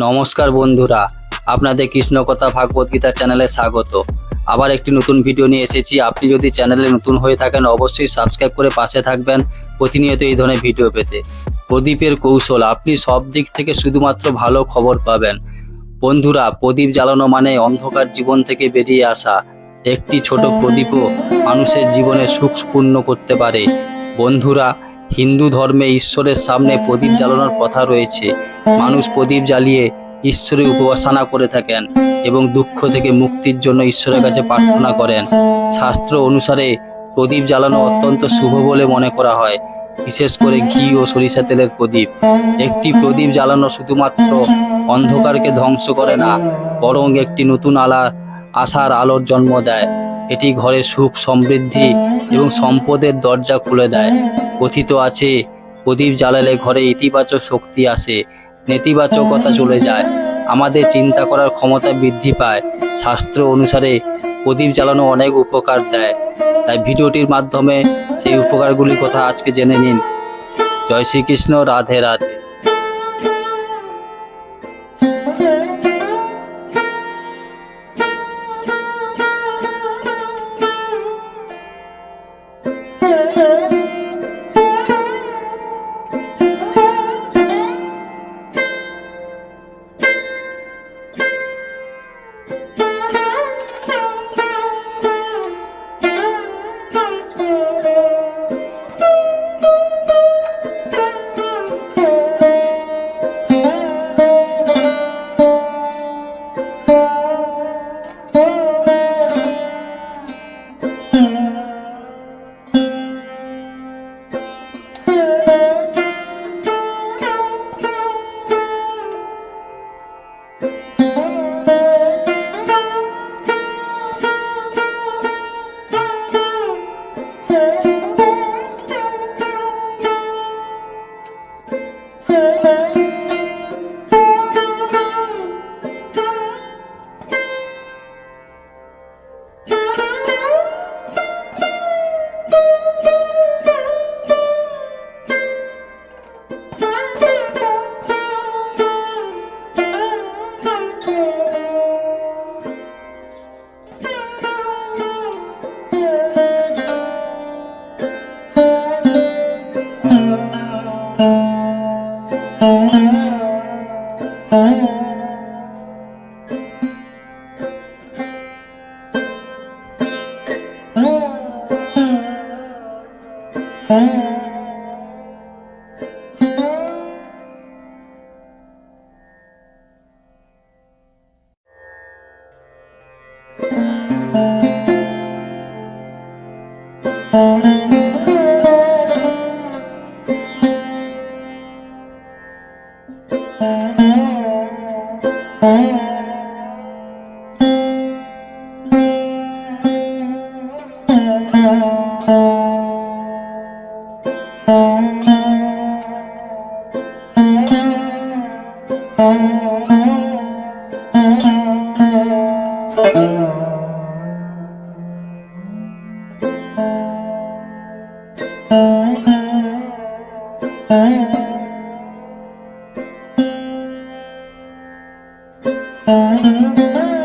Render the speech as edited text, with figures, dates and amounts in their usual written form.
নমস্কার বন্ধুরা, আপনাদের কৃষ্ণকথা ভাগবত গীতা চ্যানেলে স্বাগত। আবার একটি নতুন ভিডিও নিয়ে এসেছি। আপনি যদি চ্যানেলে নতুন হয়ে থাকেন অবশ্যই সাবস্ক্রাইব করে পাশে থাকবেন প্রতিনিয়ত এই ধরনের ভিডিও পেতে। প্রদীপের কৌশল, আপনি সব দিক থেকে শুধুমাত্র ভালো খবর পাবেন। বন্ধুরা, প্রদীপ জ্বালানো মানে অন্ধকার জীবন থেকে বেরিয়ে আসা। একটি ছোট প্রদীপও মানুষের জীবনে সুখ পূর্ণ করতে পারে। বন্ধুরা, হিন্দু ধর্মে ঈশ্বরের সামনে প্রদীপ জ্বালানোর কথা রয়েছে। মানুষ প্রদীপ জ্বালিয়ে ঈশ্বরের উপাসনা করে থাকেন এবং দুঃখ থেকে মুক্তির জন্য ঈশ্বরের কাছে প্রার্থনা করেন। শাস্ত্র অনুসারে প্রদীপ জ্বালানো অত্যন্ত শুভ বলে মনে করা হয়, বিশেষ করে ঘি ও সরিষা তেলের প্রদীপ। একটি প্রদীপ জ্বালানো শুধুমাত্র অন্ধকারকে ধ্বংস করে না, বরং একটি নতুন আশার আলোর জন্ম দেয়। এটি ঘরে সুখ, সমৃদ্ধি এবং সম্পদের দরজা খুলে দেয়। কথিত আছে, প্রদীপ জ্বালালে ঘরে ইতিবাচক শক্তি আসে, নেতিবাচকতা চলে যায়, আমাদের চিন্তা করার ক্ষমতা বৃদ্ধি পায়। শাস্ত্র অনুসারে প্রদীপ জ্বালানো অনেক উপকার দেয়, তাই ভিডিওটির মাধ্যমে সেই উপকারগুলির কথা আজকে জেনে নিন। জয় শ্রীকৃষ্ণ, রাধে রাধে। Thank you.